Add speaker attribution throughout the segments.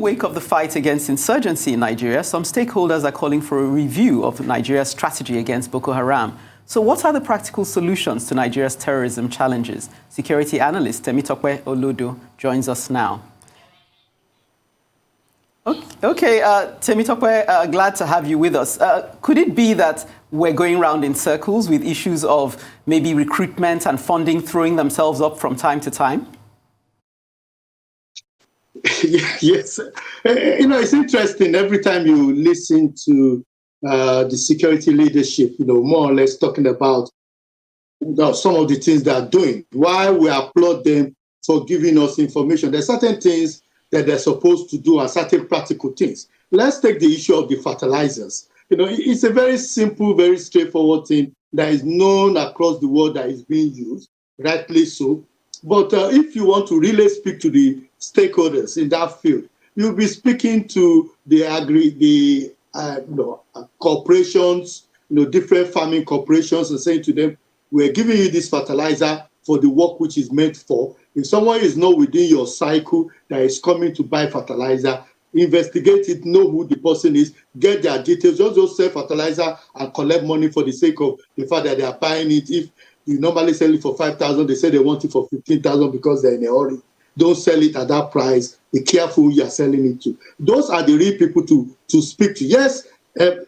Speaker 1: wake of the fight against insurgency in Nigeria, some stakeholders are calling for a review of Nigeria's strategy against Boko Haram. So what are the practical solutions to Nigeria's terrorism challenges? Security analyst Temitope Olodo joins us now. Okay, Temitope, glad to have you with us. Could it be that we're going round in circles with issues of maybe recruitment and funding throwing themselves up from time to time?
Speaker 2: Yes. It's interesting. Every time you listen to the security leadership, more or less talking about some of the things they are doing, while we applaud them for giving us information, there are certain things that they're supposed to do and certain practical things. Let's take the issue of the fertilizers. It's a very simple, very straightforward thing that is known across the world that is being used, rightly so. But if you want to really speak to the stakeholders in that field, you'll be speaking to the corporations, different farming corporations, and saying to them, we're giving you this fertilizer for the work which is meant for. If someone is not within your cycle that is coming to buy fertilizer, investigate it, know who the person is, get their details, just sell fertilizer and collect money for the sake of the fact that they are buying it. If you normally sell it for 5,000, they say they want it for 15,000 because they're in a hurry. Don't sell it at that price. Be careful who you are selling it to. Those are the real people to speak to. Yes,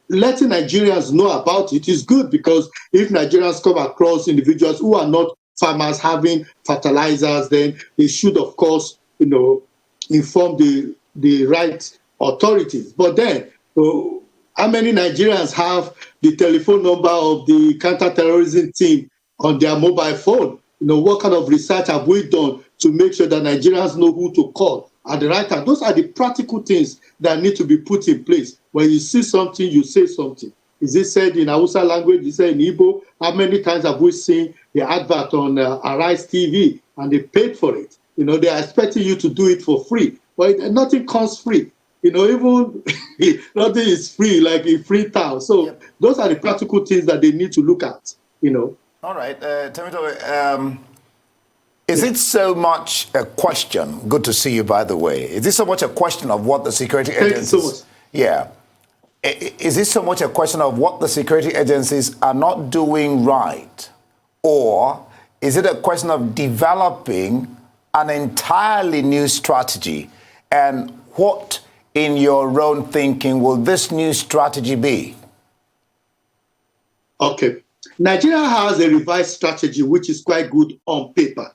Speaker 2: letting Nigerians know about it is good, because if Nigerians come across individuals who are not farmers having fertilizers, then they should, of course, inform the right authorities. But then, how many Nigerians have the telephone number of the counter-terrorism team on their mobile phone? What kind of research have we done to make sure that Nigerians know who to call at the right time? Those are the practical things that need to be put in place. When you see something, you say something. Is it said in Hausa language? Is it in Igbo? How many times have we seen the advert on Arise TV and they paid for it? They are expecting you to do it for free. But nothing comes free. Even nothing is free, like in Freetown. So those are the practical things that they need to look at,
Speaker 3: All right. Temitope, is it so much a question? Good to see you, by the way. Is this so much a question of what the security agencies...
Speaker 2: Thank you so much.
Speaker 3: Yeah. Is this so much a question of what the security agencies are not doing right? Or is it a question of developing an entirely new strategy? And what, in your own thinking, will this new strategy be?
Speaker 2: Okay. Nigeria has a revised strategy which is quite good on paper,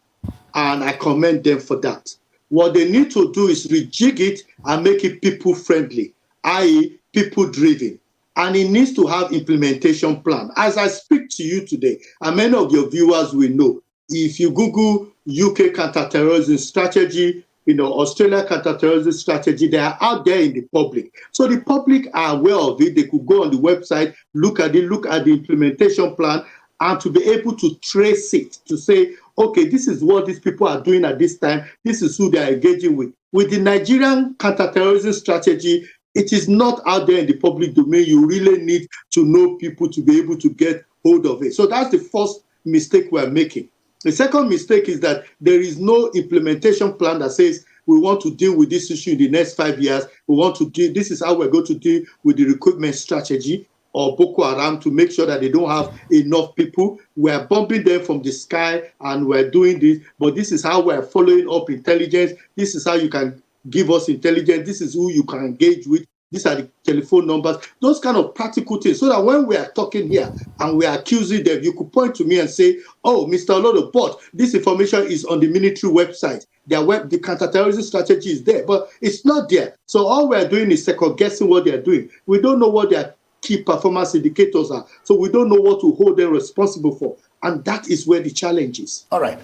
Speaker 2: and I commend them for that. What they need to do is rejig it and make it people-friendly, i.e., people-driven. And it needs to have implementation plan. As I speak to you today, and many of your viewers will know, if you Google UK counterterrorism strategy, Australia counterterrorism strategy, they are out there in the public. So the public are aware of it. They could go on the website, look at it, look at the implementation plan, and to be able to trace it, to say, okay, this is what these people are doing at this time. This is who they are engaging with. With the Nigerian counterterrorism strategy, it is not out there in the public domain. You really need to know people to be able to get hold of it. So that's the first mistake we're making. The second mistake is that there is no implementation plan that says we want to deal with this issue in the next 5 years. We want to deal, this is how we're going to deal with the recruitment strategy or Boko Haram to make sure that they don't have enough people. We're bombing them from the sky and we're doing this, but this is how we're following up intelligence. This is how you can give us intelligence. This is who you can engage with. These are the telephone numbers, those kind of practical things, so that when we are talking here and we are accusing them, you could point to me and say, oh, Mr. Olodo, but this information is on the military website. The counterterrorism strategy is there, but it's not there. So all we're doing is second-guessing what they're doing. We don't know what their key performance indicators are, so we don't know what to hold them responsible for. And that is where the challenge is.
Speaker 3: All right.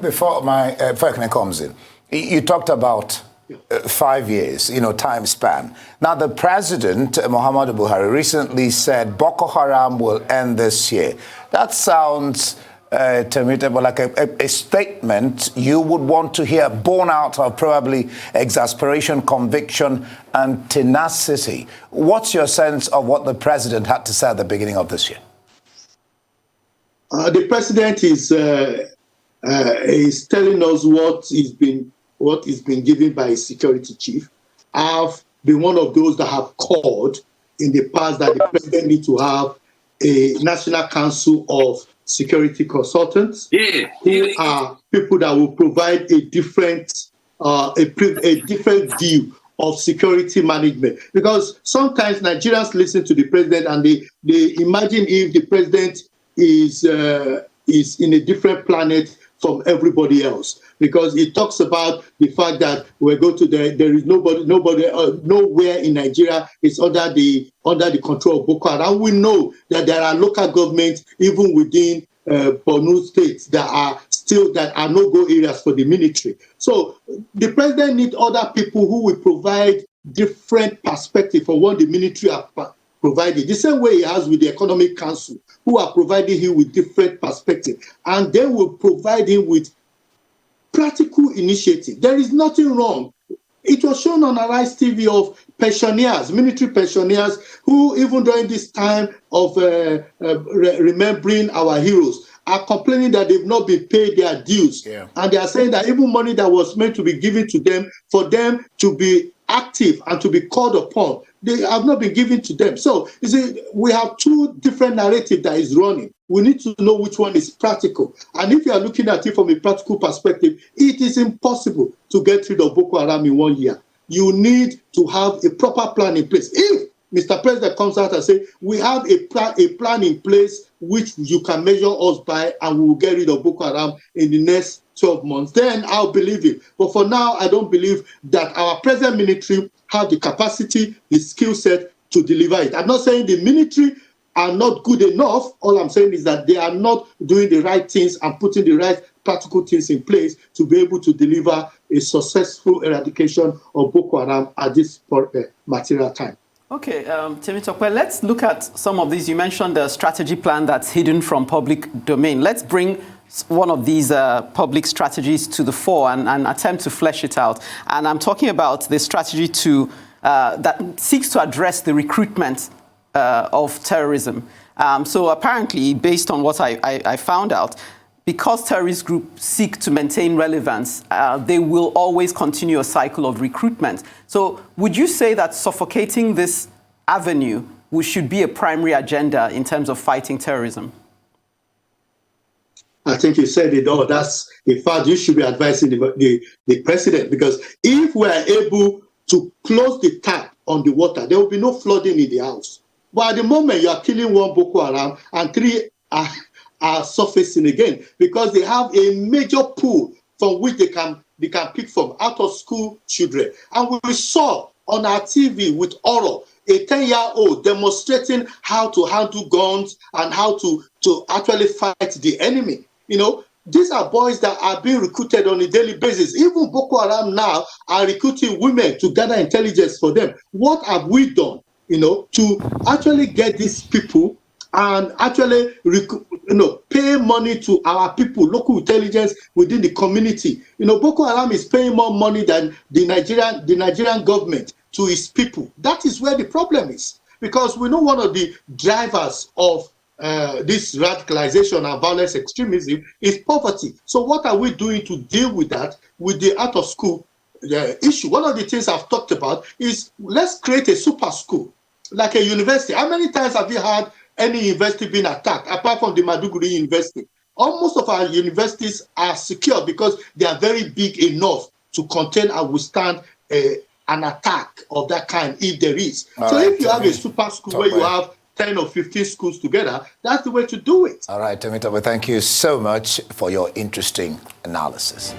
Speaker 3: Before Faulkner comes in, you talked about 5 years, time span. Now, the president, Muhammadu Buhari, recently said Boko Haram will end this year. That sounds, to me, like a statement you would want to hear, born out of probably exasperation, conviction, and tenacity. What's your sense of what the president had to say at the beginning of this year?
Speaker 2: The president is telling us what is being given by his security chief. have been one of those that have called in the past that the president needs to have a National Council of Security Consultants who are people that will provide a different view of security management. Because sometimes Nigerians listen to the president and they imagine if the president is in a different planet from everybody else, because it talks about the fact that there is nobody nowhere in Nigeria is under the control of Boko Haram. And we know that there are local governments even within Borno states that are no-go areas for the military. So the president needs other people who will provide different perspective for what the military are provided. The same way he has with the Economic Council, who are providing him with different perspective, and they will provide him with practical initiative. There is nothing wrong. It was shown on Arise TV of pensioners, military pensioners, who even during this time of remembering our heroes, are complaining that they've not been paid their dues. Yeah. And they are saying that even money that was meant to be given to them, for them to be active and to be called upon, they have not been given to them. So, you see, we have two different narratives that is running. We need to know which one is practical. And if you are looking at it from a practical perspective, it is impossible to get rid of Boko Haram in 1 year. You need to have a proper plan in place. If Mr. President comes out and says, we have a plan in place which you can measure us by, and we will get rid of Boko Haram in the next 12 months, then I'll believe it. But for now, I don't believe that our present military have the capacity, the skill set to deliver it. I'm not saying the military are not good enough. All I'm saying is that they are not doing the right things and putting the right practical things in place to be able to deliver a successful eradication of Boko Haram at this material time.
Speaker 1: Okay, Temitope, let's look at some of these. You mentioned the strategy plan that's hidden from public domain. Let's bring one of these public strategies to the fore and attempt to flesh it out. And I'm talking about the strategy that seeks to address the recruitment of terrorism. So apparently, based on what I found out, because terrorist groups seek to maintain relevance, they will always continue a cycle of recruitment. So would you say that suffocating this avenue should be a primary agenda in terms of fighting terrorism?
Speaker 2: I think you said it all. That's, in fact, you should be advising the president, because if we are able to close the tap on the water, there will be no flooding in the house. But at the moment, you are killing one Boko Haram and three are surfacing again, because they have a major pool from which they can pick from, out of school children. And we saw on our TV with horror a 10-year-old demonstrating how to handle guns and how to actually fight the enemy. You know, these are boys that are being recruited on a daily basis. Even Boko Haram now are recruiting women to gather intelligence for them. What have we done, to actually get these people and actually, pay money to our people, local intelligence within the community? Boko Haram is paying more money than the Nigerian government to its people. That is where the problem is, because we know one of the drivers of this radicalization and violence extremism is poverty. So what are we doing to deal with that, with the out of school issue? One of the things I've talked about is, let's create a super school, like a university. How many times have you had any university being attacked, apart from the Maduguri University? Almost of our universities are secure because they are very big enough to contain and withstand an attack of that kind, if there is. All so right, if you have a super school where you have 10 or 15 schools together, that's the way to do it.
Speaker 3: All right, Temitope, thank you so much for your interesting analysis.